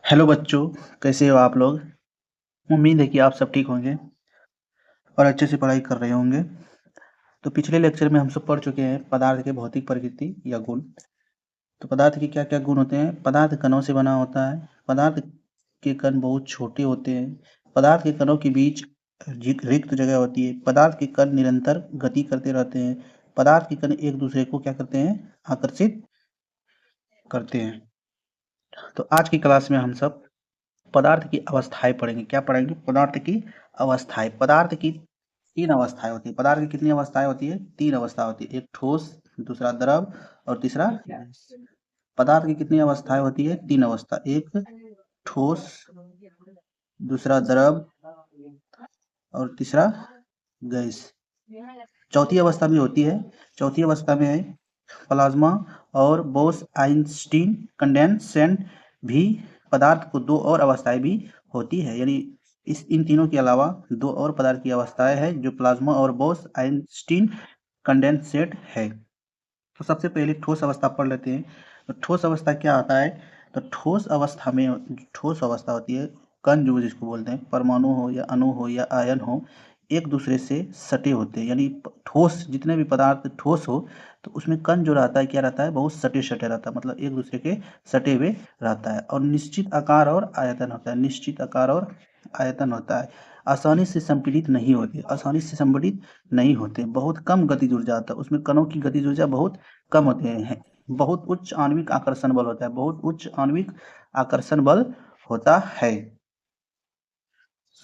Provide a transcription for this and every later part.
Hello बच्चों, कैसे हो आप लोग। उम्मीद है कि आप सब ठीक होंगे और अच्छे से पढ़ाई कर रहे होंगे। तो पिछले लेक्चर में हम सब पढ़ चुके हैं पदार्थ के भौतिक प्रकृति या गुण। तो पदार्थ के क्या क्या गुण होते हैं। पदार्थ कणों से बना होता है। पदार्थ के कण बहुत छोटे होते हैं। पदार्थ के कणों के बीच रिक्त जगह होती है। पदार्थ के कण निरंतर गति करते रहते हैं। पदार्थ के कण एक दूसरे को क्या करते हैं, आकर्षित करते हैं। तो आज की क्लास में हम सब पदार्थ की अवस्थाएं पढ़ेंगे। क्या पढ़ेंगे? पदार्थ की अवस्थाएं। पदार्थ की तीन अवस्थाएं होती है। पदार्थ की कितनी अवस्थाएं होती है? तीन अवस्था होती है। एक ठोस, दूसरा द्रव और तीसरा गैस। पदार्थ की कितनी अवस्थाएं होती है? तीन अवस्था। एक ठोस, दूसरा द्रव और तीसरा गैस। चौथी अवस्था भी होती है। चौथी अवस्था में है प्लाज्मा और बोस आइंस्टीन कंडेंसेंट भी। पदार्थ को दो और अवस्थाएं भी होती है, यानी इन तीनों के अलावा दो और पदार्थ की अवस्थाएं हैं जो प्लाज्मा और बोस आइंस्टीन कंडेंसेट है। तो सबसे पहले ठोस अवस्था पढ़ लेते हैं। तो ठोस अवस्था क्या आता है? तो ठोस अवस्था में, ठोस अवस्था होती है कण जो जिसको बोलते हैं, परमाणु हो या अणु हो या आयन हो, एक दूसरे से सटे होते हैं। यानी ठोस, जितने भी पदार्थ ठोस हो तो उसमें कण जो रहता है क्या रहता है? बहुत सटे सटे रहता है, मतलब एक दूसरे के सटे हुए रहता है। और निश्चित आकार और आयतन होता है। निश्चित आकार और आयतन होता है। आसानी से संपीड़ित नहीं होते। आसानी से संपीड़ित नहीं होते। बहुत कम गतिज ऊर्जा होता है उसमें। कणों की गतिज ऊर्जा बहुत कम होते हैं। बहुत उच्च आणविक आकर्षण बल होता है। बहुत उच्च आणविक आकर्षण बल होता है।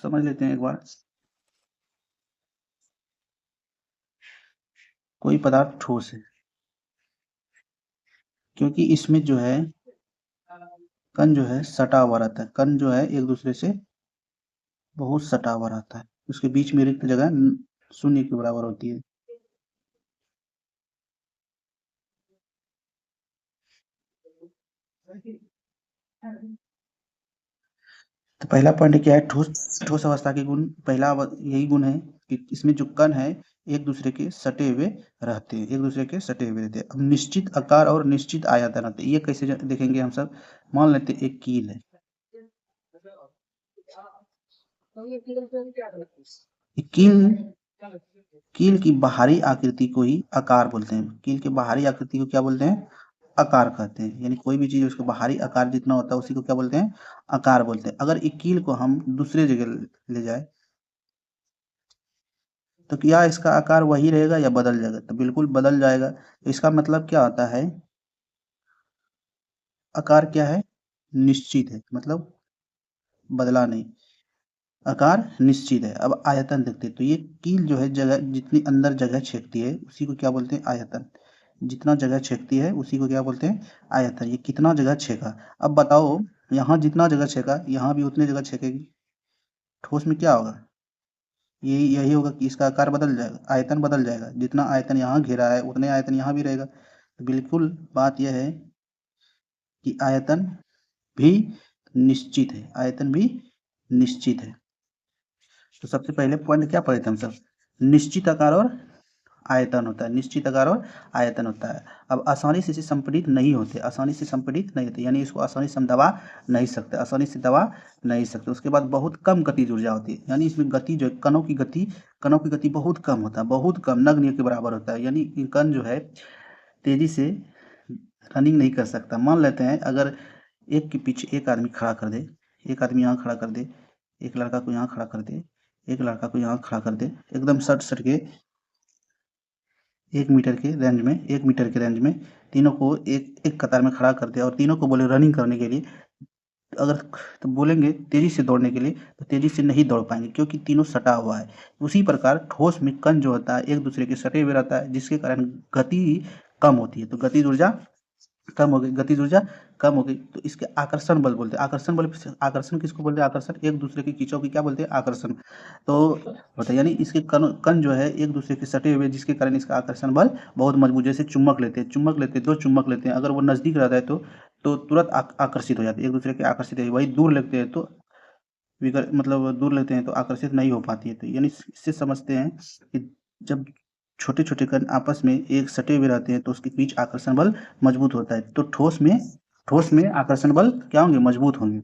समझ लेते हैं एक बार। कोई पदार्थ ठोस है क्योंकि इसमें जो है कण जो है सटा हुआ रहता है। कण जो है एक दूसरे से बहुत सटा हुआ रहता है। उसके बीच में रिक्त जगह शून्य के बराबर होती है। तो पहला पॉइंट क्या है? ठोस ठोस अवस्था के गुण। पहला यही गुण है कि इसमें जो कण है एक दूसरे के सटे हुए रहते हैं। एक दूसरे के सटे हुए रहते हैं। अब निश्चित आकार और निश्चित आयतन रहते हैं। ये कैसे देखेंगे हम सब। मान लेते हैं एक कील है। ये कील की बाहरी आकृति को ही आकार बोलते हैं। कील की बाहरी आकृति को क्या बोलते हैं? आकार कहते हैं। यानी कोई भी चीज उसका बाहरी आकार जितना होता है उसी को क्या बोलते हैं? आकार बोलते हैं। अगर एक कील को हम दूसरे जगह ले जाए तो क्या इसका आकार वही रहेगा या बदल जाएगा? तो बिल्कुल बदल जाएगा। तो इसका मतलब क्या होता है? आकार क्या है? निश्चित है, मतलब बदला नहीं। आकार निश्चित है। अब आयतन देखते हैं। तो ये कील जो है, जगह जितनी अंदर जगह छेदती है उसी को क्या बोलते हैं? आयतन। जितना जगह छेदती है उसी को क्या बोलते हैं? आयतन। ये कितना जगह छेका। अब बताओ, यहाँ जितना जगह छेका यहाँ भी उतनी जगह छेकेगी। ठोस में क्या होगा? यही यही होगा कि इसका आकार बदल जाएगा, आयतन बदल जाएगा। जितना आयतन यहाँ घेरा है उतने आयतन यहाँ भी रहेगा। तो बिल्कुल बात यह है कि आयतन भी निश्चित है। आयतन भी निश्चित है। तो सबसे पहले पॉइंट क्या पढ़े थे हम सब? निश्चित आकार और आयतन होता है। निश्चित आकार और आयतन होता है। अब आसानी से इसे संपीड़ित नहीं होते। आसानी से संपीड़ित नहीं होते, यानी इसको आसानी से हम दबा नहीं सकते। आसानी से दबा नहीं सकते। उसके बाद बहुत कम गतिज ऊर्जा होती है। यानी इसमें गति जो है, कणों की गति बहुत कम होता है। बहुत कम, नगण्य के बराबर होता है। यानी कण जो है तेजी से रनिंग नहीं कर सकता। मान लेते हैं अगर एक के पीछे एक आदमी खड़ा कर दे, एक आदमी यहाँ खड़ा कर दे, एक लड़का को यहाँ खड़ा कर दे, एक लड़का को यहाँ खड़ा कर दे, एकदम सट सट के 1 मीटर के रेंज में, 1 मीटर के रेंज में तीनों को एक एक कतार में खड़ा कर दे और तीनों को बोले रनिंग करने के लिए, अगर तो बोलेंगे तेजी से दौड़ने के लिए तो तेजी से नहीं दौड़ पाएंगे क्योंकि तीनों सटा हुआ है। उसी प्रकार ठोस में कण जो होता है एक दूसरे के सटे हुए रहता है, जिसके कारण गति कम होती है। तो गतिज ऊर्जा कम हो गई। गतिज ऊर्जा कम हो गई तो इसके आकर्षण बल बोलते हैं। आकर्षण बल, आकर्षण किसको बोलते हैं? आकर्षण एक दूसरे के खिंचाव की क्या बोलते हैं? आकर्षण। तो होता है, यानी इसके कण कण जो है एक दूसरे के सटे हुए, जिसके कारण इसका आकर्षण बल बहुत मजबूत। जैसे चुम्बक लेते हैं, चुम्बक लेते हैं, दो चुम्बक लेते हैं, अगर वो नजदीक रहता है तो तुरंत आकर्षित हो जाते हैं एक दूसरे के, आकर्षित है। वही दूर लेते हैं तो मतलब दूर लेते हैं तो आकर्षित नहीं हो पाती है। तो यानी इससे समझते हैं कि जब छोटे छोटे कण आपस में एक सटे हुए रहते हैं तो उसके बीच आकर्षण बल मजबूत होता है। तो ठोस में आकर्षण बल क्या होंगे? मजबूत होंगे।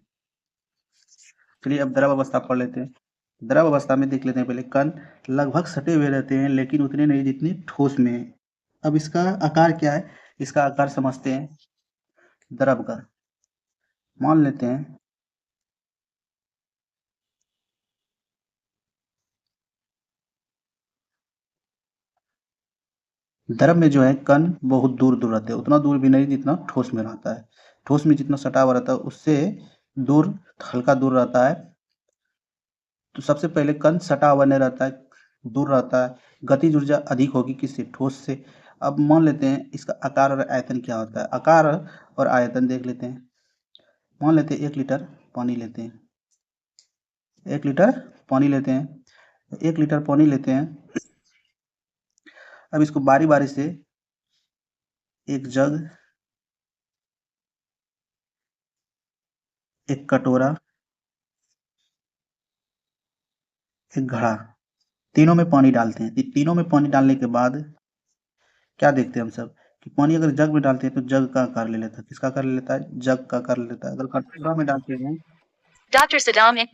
चलिए अब द्रव अवस्था पढ़ लेते हैं। द्रव अवस्था में देख लेते हैं पहले, कण लगभग सटे हुए रहते हैं लेकिन उतने नहीं जितने ठोस में है। अब इसका आकार क्या है, इसका आकार समझते हैं। द्रव का मान लेते हैं द्रव में जो है कण बहुत दूर दूर रहते हैं, उतना दूर भी नहीं जितना ठोस में रहता है। ठोस में जितना सटा हुआ रहता है उससे दूर, हल्का दूर रहता है। तो सबसे पहले कण सटा हुआ नहीं रहता है, दूर रहता है। गतिज ऊर्जा अधिक होगी किससे, ठोस से। अब मान लेते हैं इसका आकार और आयतन क्या होता है। आकार और आयतन देख लेते हैं। मान लेते हैं 1 लीटर पानी लेते हैं। 1 लीटर पानी लेते हैं, 1 लीटर पानी लेते हैं। अब इसको बारी बारी से एक जग, एक कटोरा, एक घड़ा, तीनों में पानी डालते हैं। तीनों में पानी डालने के बाद क्या देखते हैं हम सब, कि पानी अगर जग में डालते हैं तो जग का आकार ले लेता है। किसका आकार ले लेता है, जग का आकार ले लेता है। अगर कटोरा में डालते हैं, डॉक्टर सदाम है,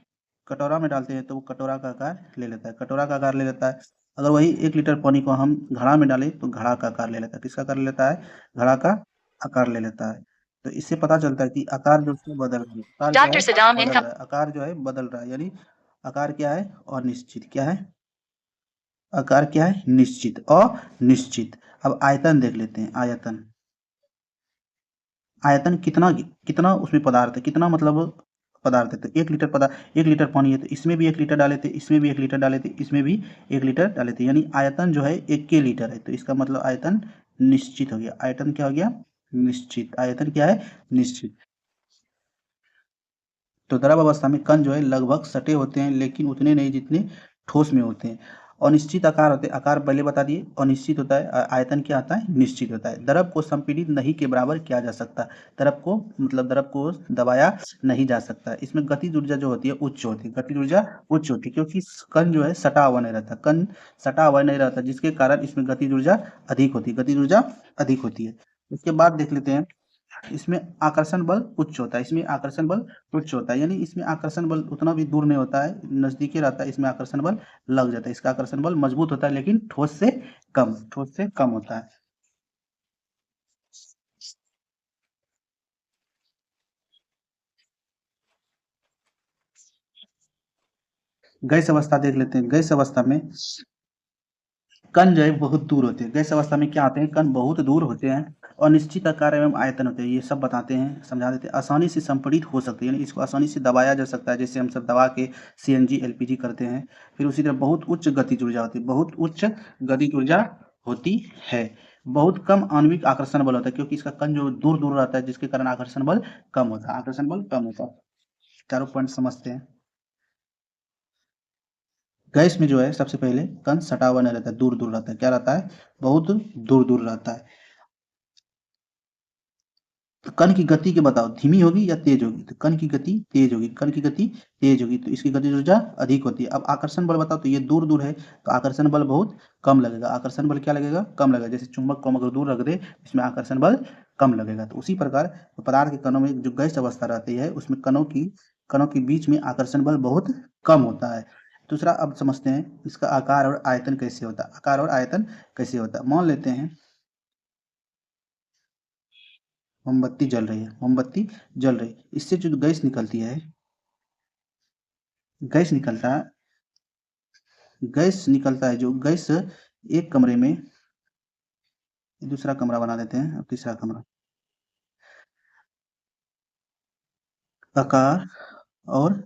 कटोरा में डालते हैं तो वो कटोरा का आकार ले लेता है, कटोरा का आकार ले लेता है। अगर वही 1 लीटर पानी को हम घड़ा में डालें तो घड़ा का आकार ले लेता है। किसका आकार ले लेता है, घड़ा का आकार ले लेता है। तो इससे पता चलता है कि आकार जो है बदल रहा है, आकार जो डॉक्टर है सदाम बदल इनका रहा है, आकार जो है बदल रहा है। यानी आकार क्या है, अनिश्चित। क्या है, आकार क्या है, निश्चित, अनिश्चित। अब आयतन देख लेते हैं। आयतन, आयतन कितना, कितना उसमें पदार्थ है, कितना मतलब पदार्थ है। तो 1 लीटर पदार्थ, 1 लीटर पानी है तो इसमें भी 1 लीटर डाले थे, इसमें भी 1 लीटर डाले थे, इसमें भी 1 लीटर डाले थे। यानी आयतन जो है 1 के लीटर है। तो इसका मतलब आयतन निश्चित हो गया। आयतन क्या हो गया, निश्चित। आयतन क्या है, निश्चित। तो द्रव अवस्था में कण जो है लगभग सटे होते हैं लेकिन उतने नहीं जितने ठोस में होते हैं। अनिश्चित आकार होते हैं, आकार पहले बता दिए, अनिश्चित होता है। आयतन क्या आता है, निश्चित होता है। द्रव को संपीड़ित नहीं के बराबर किया जा सकता। द्रव को मतलब द्रव को दबाया नहीं जा सकता। इसमें गतिज ऊर्जा जो होती है उच्च होती है, गतिज ऊर्जा उच्च होती है क्योंकि कण जो है सटा हुआ नहीं रहता, कण सटा हुआ नहीं रहता, जिसके कारण इसमें गतिज ऊर्जा अधिक होती है, गतिज ऊर्जा अधिक होती है। उसके बाद देख लेते हैं, इसमें आकर्षण बल उच्च होता है, इसमें आकर्षण बल उच्च होता है। यानी इसमें आकर्षण बल उतना भी दूर नहीं होता है, नजदीकी रहता है। इसमें आकर्षण बल लग जाता है, इसका आकर्षण बल मजबूत होता है लेकिन ठोस से कम, ठोस से कम होता है। गैस अवस्था देख लेते हैं। गैस अवस्था में कण जो है बहुत दूर होते हैं। गैस अवस्था में क्या आते हैं, कण बहुत दूर होते हैं। अनिश्चित आकार एवं आयतन होते हैं, ये सब बताते हैं, समझा देते हैं। आसानी से संपीड़ित हो सकते हैं, यानी इसको आसानी से दबाया जा सकता है, जैसे हम सब दबा के सीएनजी एलपीजी करते हैं। फिर उसी तरह बहुत उच्च गतिज ऊर्जा होती है, बहुत उच्च गतिज ऊर्जा होती है। बहुत कम आणविक आकर्षण बल होता है क्योंकि इसका कण जो दूर दूर रहता है जिसके कारण आकर्षण बल कम होता है, आकर्षण बल कम होता है। चारों पॉइंट समझते हैं। गैस में जो है सबसे पहले कण सटा हुआ नहीं रहता है, दूर दूर रहता है। क्या रहता है, बहुत दूर दूर रहता है। तो कण की गति के बताओ, धीमी होगी या तेज होगी। तो कण की गति तेज होगी, कण की गति तेज होगी तो इसकी गतिज ऊर्जा अधिक होती है। अब आकर्षण बल बताओ, तो ये दूर दूर है तो आकर्षण बल बहुत कम लगेगा। आकर्षण बल क्या लगेगा, कम लगेगा। जैसे चुंबक को हम अगर दूर रख दे इसमें आकर्षण बल कम लगेगा। तो उसी प्रकार पदार्थ के कणों में जो गैस अवस्था रहती है उसमें कणों के बीच में आकर्षण बल बहुत कम होता है। दूसरा अब समझते हैं इसका आकार और आयतन कैसे होता है। आकार और आयतन कैसे होता है, मान लेते हैं मोमबत्ती जल रही है, मोमबत्ती जल रही है, इससे जो गैस निकलती है, गैस निकलता है, गैस निकलता है, जो गैस एक कमरे में, दूसरा कमरा बना देते हैं, अब तीसरा कमरा, आकार और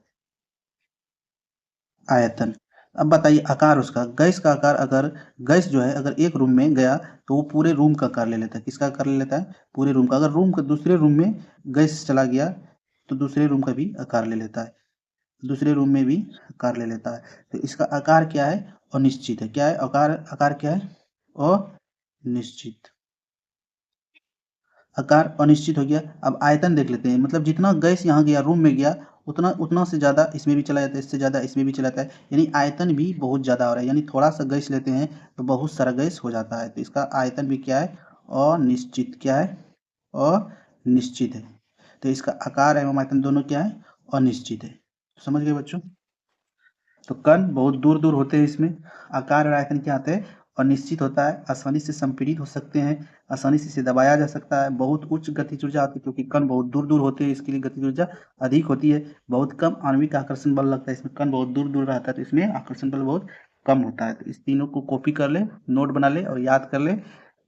आयतन। अब बताइए आकार उसका, गैस का आकार, अगर गैस जो है अगर एक रूम में गया तो वो पूरे रूम का आकार ले लेता है। किसका आकार ले लेता है, पूरे रूम का। अगर रूम का दूसरे रूम में गैस चला गया तो दूसरे रूम का भी आकार ले लेता है, दूसरे रूम में भी आकार ले लेता है। तो इसका आकार क्या है, अनिश्चित है। क्या है, आकार, आकार क्या है, अनिश्चित। आकार अनिश्चित हो गया। अब आयतन देख लेते हैं, मतलब जितना गैस यहाँ गया, रूम में गया, उतना उतना से ज़्यादा इसमें भी चला जाता है, इससे ज़्यादा इसमें भी चला जाता है। यानी आयतन भी बहुत ज़्यादा हो रहा है, यानी थोड़ा सा गैस लेते हैं तो बहुत सारा गैस हो जाता है। तो इसका आयतन भी क्या है, अनिश्चित। क्या है, अनिश्चित है। तो इसका आकार एवं आयतन दोनों क्या है, अनिश्चित है। समझ गए बच्चों? तो कण बहुत दूर दूर होते हैं, इसमें आकार और आयतन क्या आते हैं, और निश्चित होता है, आसानी से संपीड़ित हो सकते हैं, आसानी से इसे दबाया जा सकता है, बहुत उच्च गतिज ऊर्जा आती है क्योंकि कण बहुत दूर दूर होते हैं, इसके लिए गतिज ऊर्जा अधिक होती है, बहुत कम आणविक आकर्षण बल लगता है, इसमें कण बहुत दूर दूर रहता है तो इसमें आकर्षण बल बहुत कम होता है। तो इस तीनों को कॉपी कर ले, नोट बना ले और याद कर ले।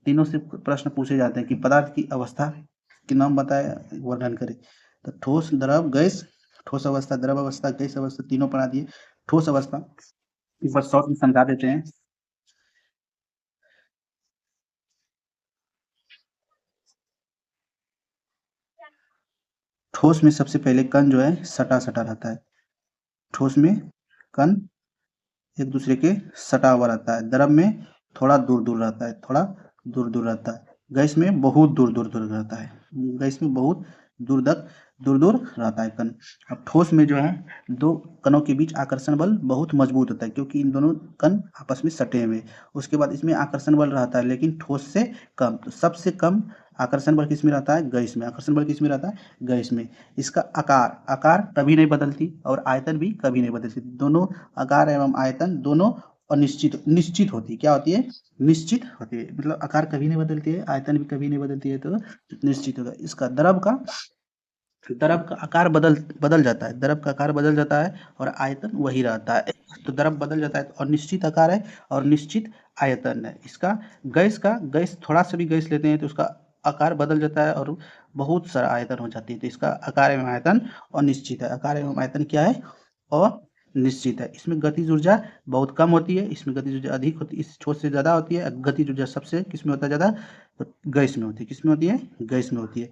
तीनों से प्रश्न पूछे जाते हैं कि पदार्थ की अवस्था के नाम बताए, वर्णन करे। तो ठोस, द्रव, गैस, ठोस अवस्था, द्रव अवस्था, गैस अवस्था, तीनों बना दिए। ठोस अवस्था एक बार शॉर्ट में समझा देते हैं। ठोस में सबसे पहले कण जो है सटा सटा रहता है, ठोस में कण एक दूसरे के सटा हुआ रहता है, द्रव में थोड़ा दूर दूर रहता है, थोड़ा दूर दूर रहता है, गैस में बहुत दूर दूर दूर रहता है, गैस में बहुत दूर तक दूर दूर रहता है कण। अब ठोस में जो है दो कणों के बीच आकर्षण बल बहुत मजबूत होता है क्योंकि इन दोनों कण आपस में सटे हुए। उसके बाद इसमें आकर्षण बल रहता है लेकिन ठोस से कम, तो सबसे कम आकर्षण बल किस में रहता है, गैस में। आकर्षण बल किस में रहता है, गैस में। इसका आकार आकार कभी नहीं बदलती और आयतन भी कभी नहीं बदलती, दोनों आकार एवं आयतन दोनों अनिश्चित निश्चित होती है। क्या होती है, निश्चित होती है, मतलब आकार कभी नहीं बदलती है, आयतन भी कभी नहीं बदलती है, तो निश्चित होगा। इसका द्रव का आकार बदल बदल जाता है, द्रव का आकार बदल जाता है और आयतन वही रहता है। तो द्रव बदल जाता है और निश्चित आकार है और निश्चित आयतन है। इसका गैस थोड़ा सा भी गैस लेते हैं तो उसका आकार बदल जाता है और बहुत सारा आयतन हो जाती है। तो इसका आकार एवं आयतन अनिश्चित है। आकार एवं आयतन क्या है, और निश्चित है। इसमें गतिज ऊर्जा बहुत कम होती है, इसमें गतिज ऊर्जा अधिक होती है, इस ठोस से ज़्यादा होती है। गतिज ऊर्जा सबसे किस में होता है ज़्यादा, तो गैस में होती है। किस में होती है, गैस में होती है।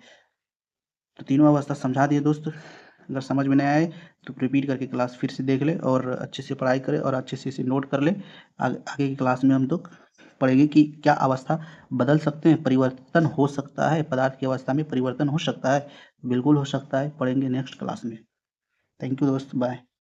तो तीनों अवस्था समझा दिए दोस्त। अगर समझ में नहीं आए तो रिपीट करके क्लास फिर से देख ले और अच्छे से पढ़ाई करे और अच्छे से इसे नोट कर ले। आगे की क्लास में हम तो पढ़ेंगे कि क्या अवस्था बदल सकते हैं, परिवर्तन हो सकता है, पदार्थ की अवस्था में परिवर्तन हो सकता है, बिल्कुल हो सकता है। पढ़ेंगे नेक्स्ट क्लास में। थैंक यू दोस्त, बाय।